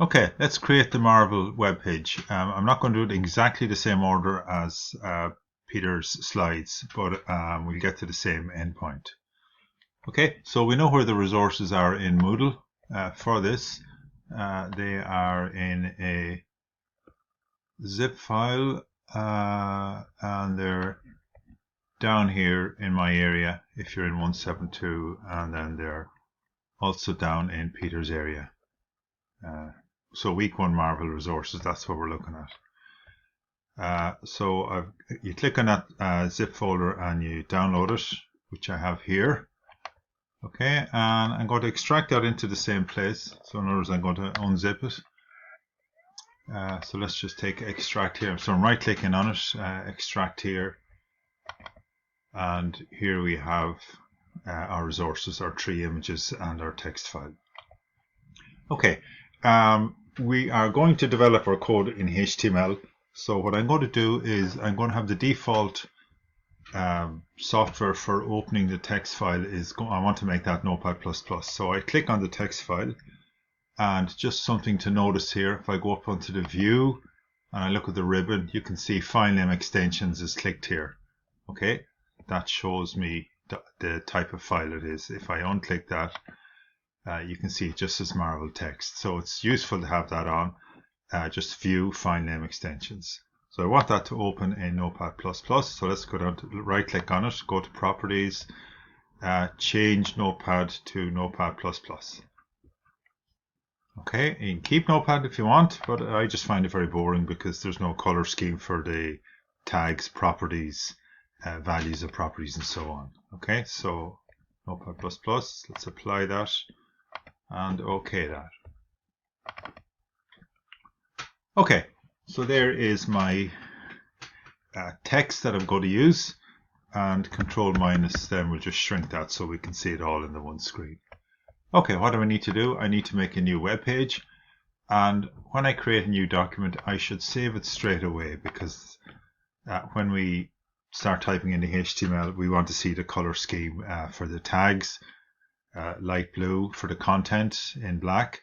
Okay, let's create the Marvel webpage. I'm not going to do it in exactly the same order as Peter's slides, but we'll get to the same endpoint. Okay, so we know where the resources are in Moodle for this. They are in a zip file and they're down here in my area if you're in 172, and then they're also down in Peter's area. So week 1 Marvel resources, that's what we're looking at. So you click on that zip folder and you download it, which I have here. Okay, and I'm going to extract that into the same place. So in other words, I'm going to unzip it. So let's just take extract here. So I'm right clicking on it, extract here. And here we have our resources, our 3 images and our text file. Okay, we are going to develop our code in HTML. So what I'm going to do is I'm going to have the default software for opening the text file I want to make that Notepad++. So I click on the text file, and just something to notice here, if I go up onto the view and I look at the ribbon, you can see file name extensions is clicked here. Okay, that shows me the type of file it is. If I unclick that, you can see it just as Marvel text. So it's useful to have that on. Just view file name extensions. So I want that to open in Notepad++. So let's go down to right click on it, go to properties, change Notepad to Notepad++. Okay, you can keep Notepad if you want, but I just find it very boring because there's no color scheme for the tags, properties, values of properties, and so on. Okay, so Notepad++, let's apply that and OK that. Okay, so there is my text that I'm going to use, and Control minus then will just shrink that so we can see it all in the one screen. Okay, what do I need to do? I need to make a new web page, and when I create a new document I should save it straight away, because when we start typing in the HTML we want to see the color scheme for the tags, light blue, for the content in black,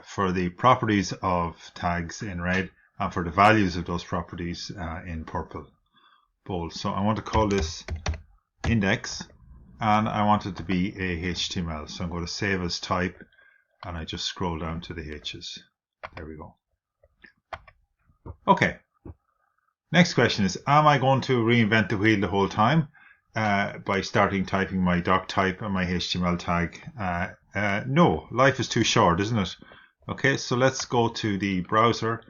for the properties of tags in red, and for the values of those properties in purple, bold. So I want to call this index, and I want it to be a HTML. So I'm going to save as type, and I just scroll down to the H's. There we go. Okay. Next question is, am I going to reinvent the wheel the whole time by starting typing my doc type and my HTML tag? No, life is too short, isn't it? Okay, so let's go to the browser,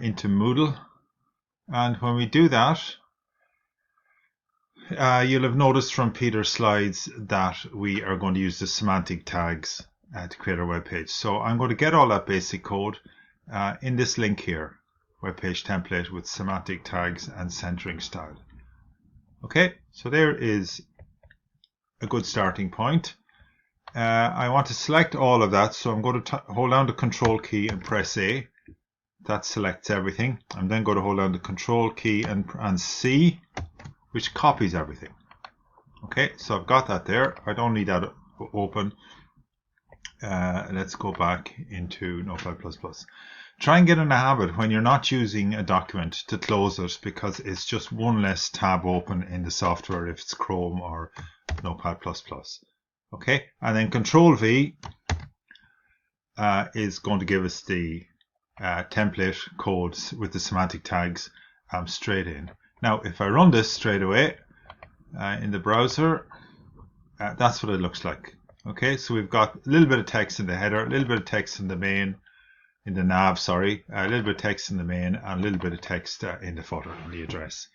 into Moodle, and when we do that, you'll have noticed from Peter's slides that we are going to use the semantic tags to create our web page. So I'm going to get all that basic code in this link here, web page template with semantic tags and centering style. Okay, so there is a good starting point. I want to select all of that, so I'm going to hold down the Control key and press A. That selects everything. I'm then going to hold down the Control key and C, which copies everything. Okay, so I've got that there. I don't need that open. Let's go back into Notepad++. Try and get in a habit when you're not using a document to close it, because it's just one less tab open in the software if it's Chrome or Notepad++. Okay, and then Control V is going to give us the template codes with the semantic tags straight in. Now if I run this straight away in the browser, that's what it looks like. Okay, so we've got a little bit of text in the header, a little bit of text in the main, in the nav, sorry, a little bit of text in the main, and a little bit of text in the footer, in the address.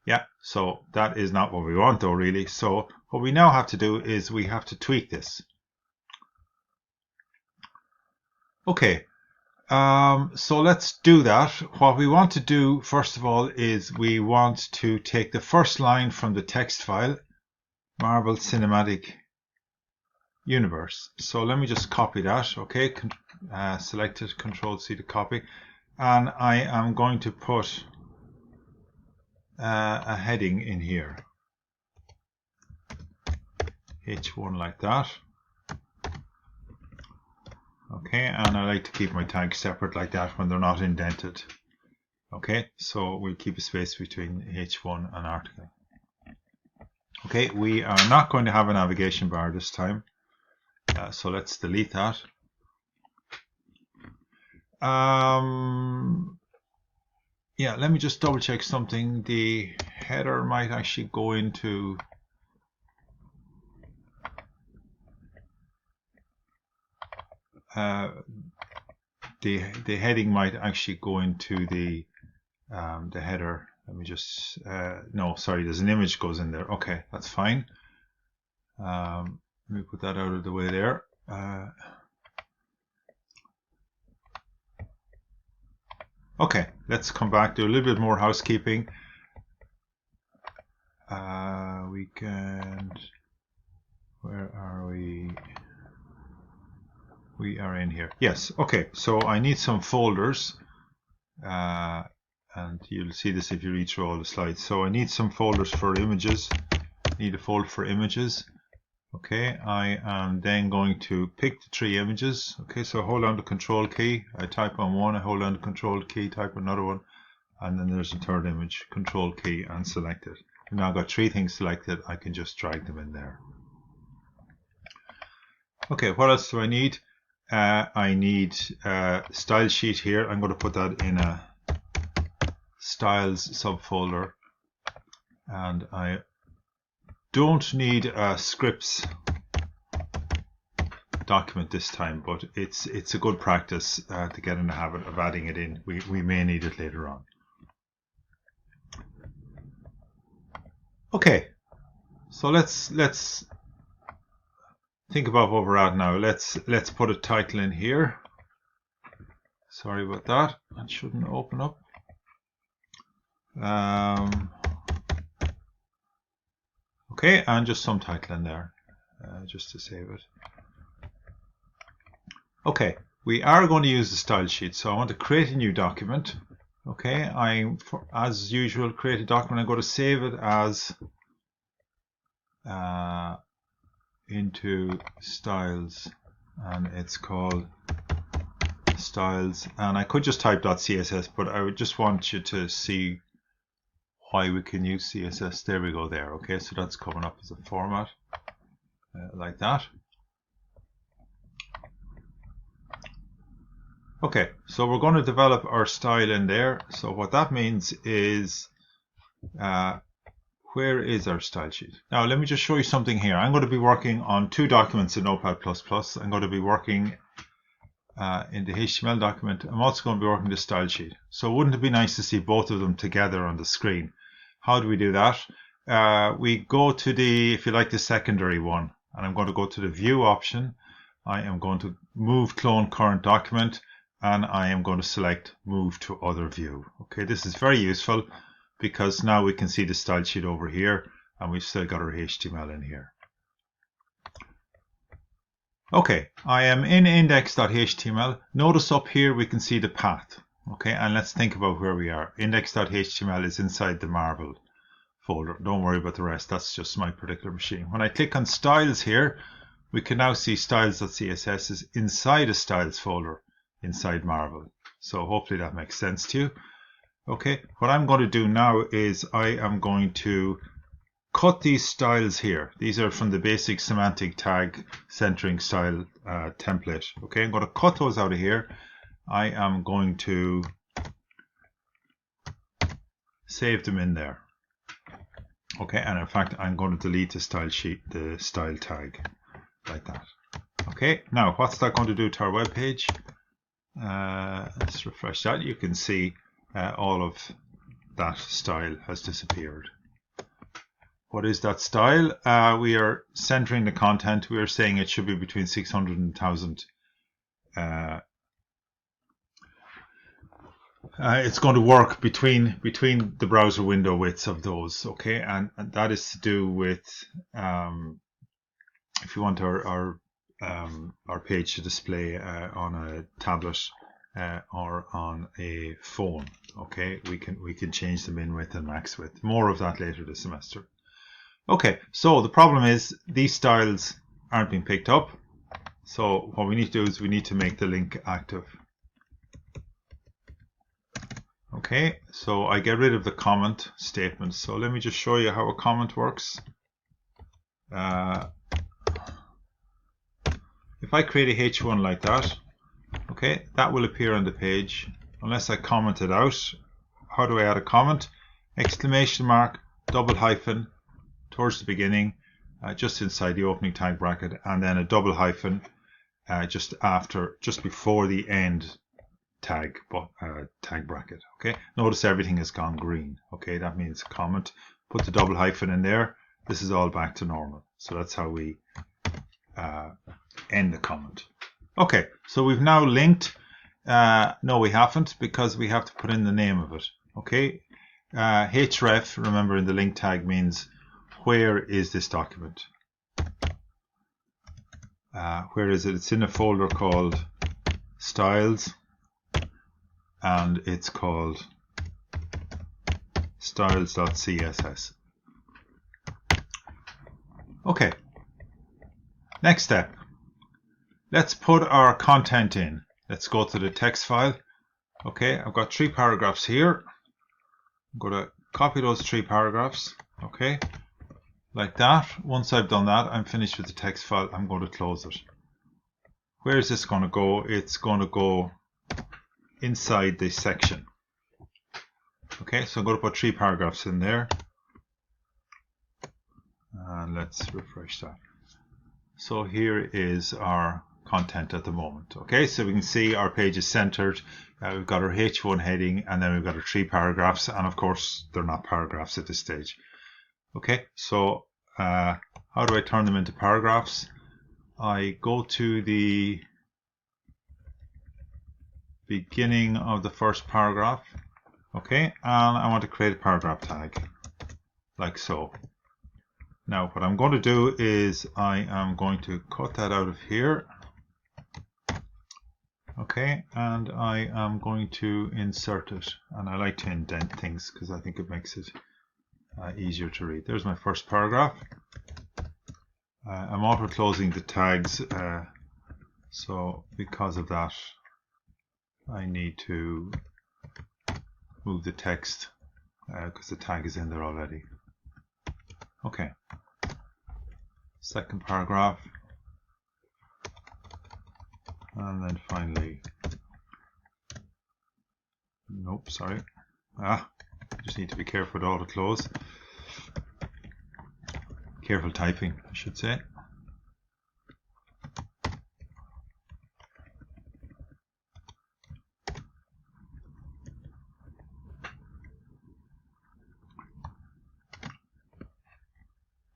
Yeah, so that is not what we want though, really. So what we now have to do is we have to tweak this. Okay, so let's do that. What we want to do first of all is we want to take the first line from the text file, Marvel Cinematic Universe. So let me just copy that. Okay, select it, Control C to copy, and I am going to put a heading in here, H1 like that. Okay, and I like to keep my tags separate like that when they're not indented. Okay, so we'll keep a space between H1 and article. Okay, we are not going to have a navigation bar this time, so let's delete that. Yeah, let me just double check something. The header might actually go into the heading might actually go into the header. Let me just no, sorry, there's an image goes in there. Okay, that's fine. Let me put that out of the way there. Okay, let's come back, do a little bit more housekeeping. Weekend, where are we? We are in here. Yes, okay, so I need some folders, and you'll see this if you read through all the slides. So I need some folders for images. Need a folder for images. Okay, I am then going to pick the 3 images. Okay, so I hold on the control key, I type on one, I hold on the control key, type another one, and then there's a 3rd image, control key, and select it. Now I've got 3 things selected, I can just drag them in there. Okay, what else do I need? I need a style sheet here. I'm going to put that in a styles subfolder, and I don't need a scripts document this time, but it's a good practice to get in the habit of adding it in. We may need it later on. Okay, so let's think about what we're at now. Let's put a title in here. Sorry about that. That shouldn't open up. Okay, and just some title in there, just to save it. Okay, we are going to use the style sheet, so I want to create a new document. Okay, as usual, create a document. I'm going to save it as into styles, and it's called styles. And I could just type .css, but I would just want you to see why we can use CSS. There we go there. Okay, so that's coming up as a format like that. Okay, so we're going to develop our style in there. So what that means is where is our style sheet? Now let me just show you something here. I'm going to be working on 2 documents in Notepad++. I'm going to be working in the HTML document. I'm also going to be working the style sheet. So wouldn't it be nice to see both of them together on the screen? How do we do that? We go to the, if you like, the secondary one, and I'm going to go to the view option. I am going to move clone current document, and I am going to select move to other view. Okay, this is very useful because now we can see the style sheet over here, and we've still got our HTML in here. Okay, I am in index.html. Notice up here we can see the path. Okay, and let's think about where we are. Index.html is inside the Marvel folder. Don't worry about the rest, that's just my particular machine. When I click on styles here, we can now see styles.css is inside a styles folder inside Marvel. So hopefully that makes sense to you. Okay, what I'm going to do now is I am going to cut these styles here. These are from the basic semantic tag centering style template. Okay, I'm going to cut those out of here. I am going to save them in there. Okay, and in fact I'm going to delete the style sheet, the style tag, like that. Okay, now what's that going to do to our web page? Let's refresh that. You can see all of that style has disappeared. What is that style? We are centering the content. We are saying it should be between 600 and 1000. It's going to work between the browser window widths of those. Okay, and that is to do with if you want our page to display on a tablet or on a phone. Okay, we can change the min width and max width. More of that later this semester. Okay, so the problem is these styles aren't being picked up. So what we need to do is we need to make the link active. Okay, so I get rid of the comment statement. So let me just show you how a comment works. If I create a H1 like that, okay, that will appear on the page unless I comment it out. How do I add a comment? Exclamation mark, double hyphen towards the beginning, just inside the opening tag bracket, and then a double hyphen just before the end tag bracket. Okay, notice everything has gone green. Okay, that means comment. Put the double hyphen in there. This is all back to normal. So that's how we end the comment. Okay, so we've now linked. No, we haven't, because we have to put in the name of it. Okay, href, remember, in the link tag means where is this document? Where is it? It's in a folder called styles, and it's called styles.css. Okay, next step. Let's put our content in. Let's go to the text file. Okay, I've got 3 paragraphs here. I'm going to copy those 3 paragraphs. Okay, like that. Once I've done that, I'm finished with the text file. I'm going to close it. Where is this going to go? It's going to go inside this section. Okay, so I'm going to put 3 paragraphs in there. And let's refresh that. So here is our content at the moment. Okay, so we can see our page is centered. We've got our H1 heading, and then we've got our 3 paragraphs, and of course they're not paragraphs at this stage. Okay, so how do I turn them into paragraphs? I go to the beginning of the first paragraph. Okay, and I want to create a paragraph tag like so. Now what I'm going to do is I am going to cut that out of here. Okay, and I am going to insert it, and I like to indent things because I think it makes it easier to read. There's my first paragraph. I'm auto closing the tags, so because of that I need to move the text because the tag is in there already. Okay, second paragraph, and then finally, nope, sorry, just need to be careful with auto close. Careful typing, I should say.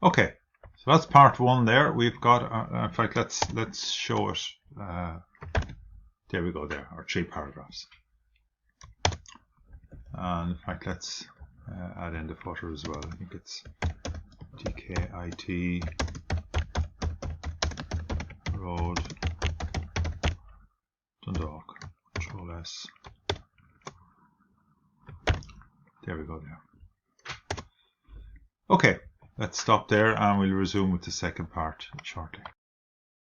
Okay, so that's part 1 there. We've got, in fact, let's show it. There we go. There are 3 paragraphs. And in fact, let's add in the footer as well. I think it's DKIT Road Dundalk. Control S. There we go. There. Okay. Let's stop there, and we'll resume with the second part shortly.